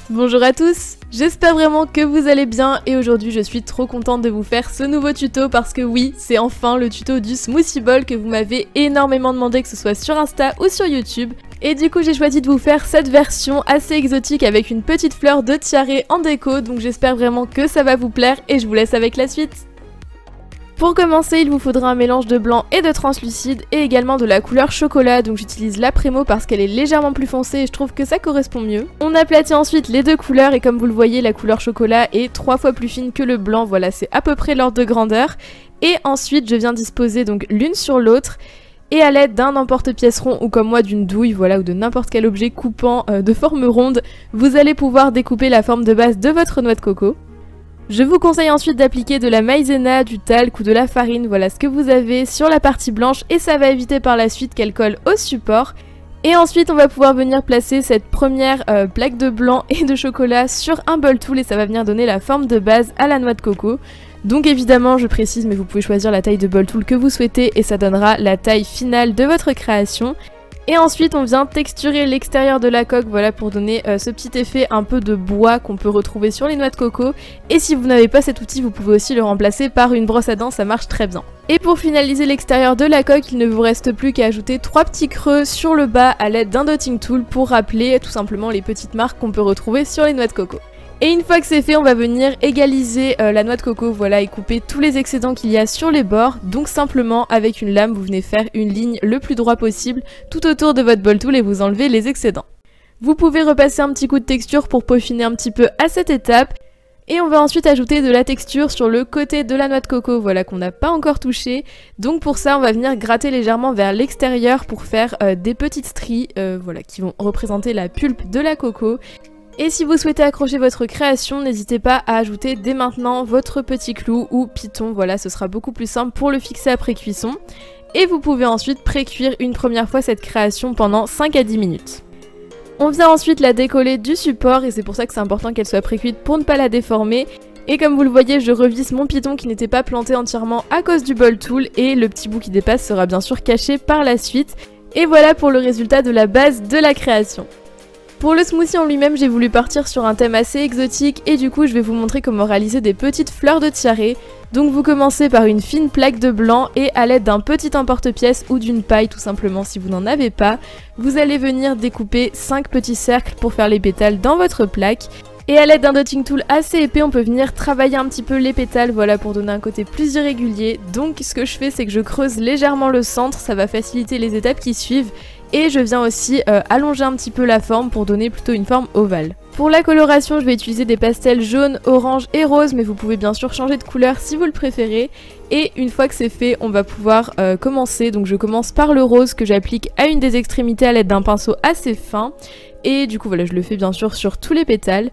Bonjour à tous, j'espère vraiment que vous allez bien et aujourd'hui je suis trop contente de vous faire ce nouveau tuto parce que oui, c'est enfin le tuto du smoothie bowl que vous m'avez énormément demandé, que ce soit sur Insta ou sur YouTube. Et du coup j'ai choisi de vous faire cette version assez exotique avec une petite fleur de tiare en déco, donc j'espère vraiment que ça va vous plaire et je vous laisse avec la suite. Pour commencer, il vous faudra un mélange de blanc et de translucide et également de la couleur chocolat, donc j'utilise la Prémo parce qu'elle est légèrement plus foncée et je trouve que ça correspond mieux. On aplatit ensuite les deux couleurs et comme vous le voyez, la couleur chocolat est 3 fois plus fine que le blanc, voilà, c'est à peu près l'ordre de grandeur. Et ensuite, je viens disposer donc l'une sur l'autre et à l'aide d'un emporte-pièce rond ou comme moi d'une douille, voilà, ou de n'importe quel objet coupant de forme ronde, vous allez pouvoir découper la forme de base de votre noix de coco. Je vous conseille ensuite d'appliquer de la maïzena, du talc ou de la farine, voilà ce que vous avez sur la partie blanche et ça va éviter par la suite qu'elle colle au support. Et ensuite on va pouvoir venir placer cette première plaque de blanc et de chocolat sur un bol tool et ça va venir donner la forme de base à la noix de coco. Donc évidemment je précise mais vous pouvez choisir la taille de bol tool que vous souhaitez et ça donnera la taille finale de votre création. Et ensuite on vient texturer l'extérieur de la coque, voilà pour donner ce petit effet un peu de bois qu'on peut retrouver sur les noix de coco. Et si vous n'avez pas cet outil, vous pouvez aussi le remplacer par une brosse à dents, ça marche très bien. Et pour finaliser l'extérieur de la coque, il ne vous reste plus qu'à ajouter 3 petits creux sur le bas à l'aide d'un dotting tool pour rappeler tout simplement les petites marques qu'on peut retrouver sur les noix de coco. Et une fois que c'est fait, on va venir égaliser la noix de coco, voilà, et couper tous les excédents qu'il y a sur les bords. Donc simplement, avec une lame, vous venez faire une ligne le plus droit possible tout autour de votre bol tool et vous enlevez les excédents. Vous pouvez repasser un petit coup de texture pour peaufiner un petit peu à cette étape. Et on va ensuite ajouter de la texture sur le côté de la noix de coco, voilà, qu'on n'a pas encore touché. Donc pour ça, on va venir gratter légèrement vers l'extérieur pour faire des petites stries, voilà, qui vont représenter la pulpe de la coco. Et si vous souhaitez accrocher votre création, n'hésitez pas à ajouter dès maintenant votre petit clou ou piton, voilà, ce sera beaucoup plus simple pour le fixer après cuisson. Et vous pouvez ensuite pré-cuire une première fois cette création pendant 5 à 10 minutes. On vient ensuite la décoller du support et c'est pour ça que c'est important qu'elle soit pré-cuite pour ne pas la déformer. Et comme vous le voyez, je revisse mon piton qui n'était pas planté entièrement à cause du bol tool et le petit bout qui dépasse sera bien sûr caché par la suite. Et voilà pour le résultat de la base de la création. Pour le smoothie en lui-même, j'ai voulu partir sur un thème assez exotique et du coup je vais vous montrer comment réaliser des petites fleurs de tiare. Donc vous commencez par une fine plaque de blanc et à l'aide d'un petit emporte-pièce ou d'une paille tout simplement si vous n'en avez pas, vous allez venir découper 5 petits cercles pour faire les pétales dans votre plaque. Et à l'aide d'un dotting tool assez épais, on peut venir travailler un petit peu les pétales, voilà, pour donner un côté plus irrégulier. Donc ce que je fais, c'est que je creuse légèrement le centre, ça va faciliter les étapes qui suivent. Et je viens aussi allonger un petit peu la forme pour donner plutôt une forme ovale. Pour la coloration, je vais utiliser des pastels jaunes, orange et rose, mais vous pouvez bien sûr changer de couleur si vous le préférez. Et une fois que c'est fait, on va pouvoir commencer. Donc je commence par le rose que j'applique à une des extrémités à l'aide d'un pinceau assez fin. Et du coup voilà, je le fais bien sûr sur tous les pétales.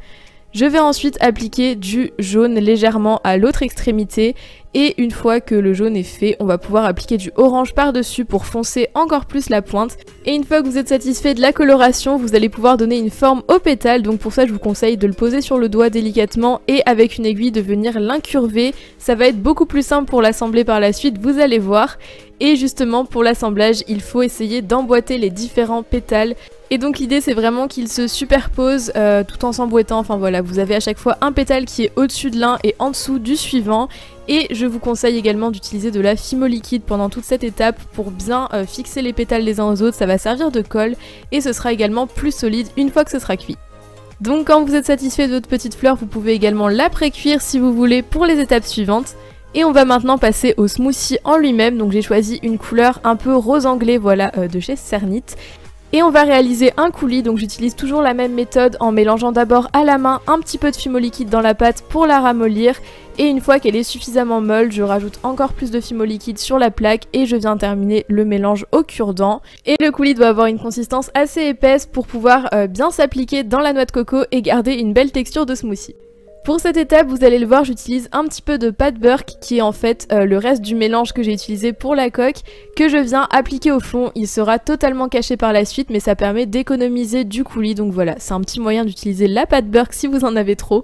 Je vais ensuite appliquer du jaune légèrement à l'autre extrémité et une fois que le jaune est fait, on va pouvoir appliquer du orange par-dessus pour foncer encore plus la pointe. Et une fois que vous êtes satisfait de la coloration, vous allez pouvoir donner une forme au pétale. Donc pour ça, je vous conseille de le poser sur le doigt délicatement et avec une aiguille de venir l'incurver. Ça va être beaucoup plus simple pour l'assembler par la suite, vous allez voir. Et justement, pour l'assemblage, il faut essayer d'emboîter les différents pétales. Et donc l'idée c'est vraiment qu'ils se superposent tout en s'emboîtant, enfin voilà, vous avez à chaque fois un pétale qui est au-dessus de l'un et en dessous du suivant. Et je vous conseille également d'utiliser de la Fimo liquide pendant toute cette étape pour bien fixer les pétales les uns aux autres, ça va servir de colle et ce sera également plus solide une fois que ce sera cuit. Donc quand vous êtes satisfait de votre petite fleur, vous pouvez également la pré-cuire si vous voulez pour les étapes suivantes. Et on va maintenant passer au smoothie en lui-même, donc j'ai choisi une couleur un peu rose anglais, voilà, de chez Cernit. Et on va réaliser un coulis, donc j'utilise toujours la même méthode en mélangeant d'abord à la main un petit peu de Fimo liquide dans la pâte pour la ramollir. Et une fois qu'elle est suffisamment molle, je rajoute encore plus de Fimo liquide sur la plaque et je viens terminer le mélange au cure-dent. Et le coulis doit avoir une consistance assez épaisse pour pouvoir bien s'appliquer dans la noix de coco et garder une belle texture de smoothie. Pour cette étape, vous allez le voir, j'utilise un petit peu de pâte Burke qui est en fait le reste du mélange que j'ai utilisé pour la coque, que je viens appliquer au fond. Il sera totalement caché par la suite, mais ça permet d'économiser du coulis. Donc voilà, c'est un petit moyen d'utiliser la pâte Burke si vous en avez trop.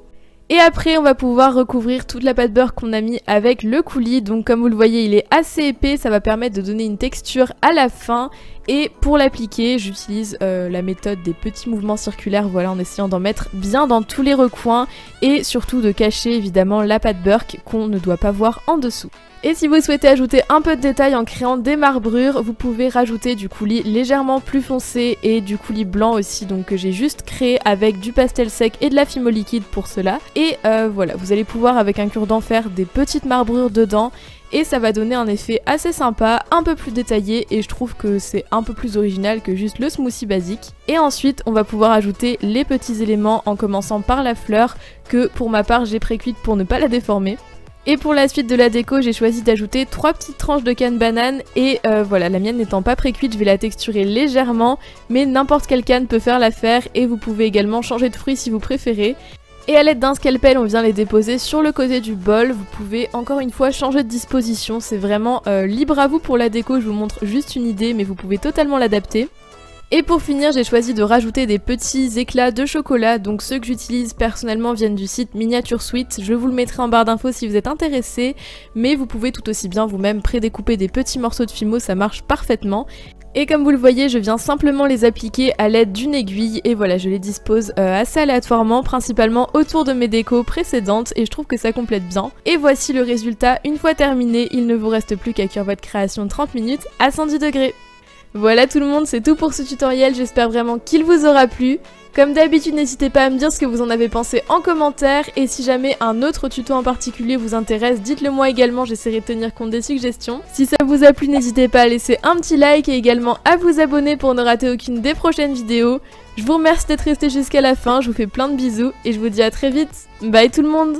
Et après, on va pouvoir recouvrir toute la pâte beurre qu'on a mis avec le coulis. Donc comme vous le voyez, il est assez épais, ça va permettre de donner une texture à la fin. Et pour l'appliquer, j'utilise la méthode des petits mouvements circulaires, voilà, en essayant d'en mettre bien dans tous les recoins et surtout de cacher évidemment la pâte Burke qu'on ne doit pas voir en dessous. Et si vous souhaitez ajouter un peu de détail en créant des marbrures, vous pouvez rajouter du coulis légèrement plus foncé et du coulis blanc aussi, donc que j'ai juste créé avec du pastel sec et de la fimo liquide pour cela. Et voilà, vous allez pouvoir avec un cure-dent faire des petites marbrures dedans. Et ça va donner un effet assez sympa, un peu plus détaillé, et je trouve que c'est un peu plus original que juste le smoothie basique. Et ensuite, on va pouvoir ajouter les petits éléments en commençant par la fleur, que pour ma part j'ai pré-cuite pour ne pas la déformer. Et pour la suite de la déco, j'ai choisi d'ajouter 3 petites tranches de canne banane et voilà, la mienne n'étant pas pré-cuite, je vais la texturer légèrement, mais n'importe quelle canne peut faire l'affaire et vous pouvez également changer de fruit si vous préférez. Et à l'aide d'un scalpel, on vient les déposer sur le côté du bol. Vous pouvez encore une fois changer de disposition, c'est vraiment libre à vous pour la déco, je vous montre juste une idée, mais vous pouvez totalement l'adapter. Et pour finir, j'ai choisi de rajouter des petits éclats de chocolat, donc ceux que j'utilise personnellement viennent du site Miniature Sweet, je vous le mettrai en barre d'infos si vous êtes intéressé, mais vous pouvez tout aussi bien vous-même prédécouper des petits morceaux de fimo, ça marche parfaitement. Et comme vous le voyez, je viens simplement les appliquer à l'aide d'une aiguille et voilà, je les dispose assez aléatoirement, principalement autour de mes décos précédentes et je trouve que ça complète bien. Et voici le résultat, une fois terminé, il ne vous reste plus qu'à cuire votre création 30 minutes à 110 degrés. Voilà tout le monde, c'est tout pour ce tutoriel, j'espère vraiment qu'il vous aura plu. Comme d'habitude, n'hésitez pas à me dire ce que vous en avez pensé en commentaire et si jamais un autre tuto en particulier vous intéresse, dites-le moi également, j'essaierai de tenir compte des suggestions. Si ça vous a plu, n'hésitez pas à laisser un petit like et également à vous abonner pour ne rater aucune des prochaines vidéos. Je vous remercie d'être resté jusqu'à la fin, je vous fais plein de bisous et je vous dis à très vite. Bye tout le monde!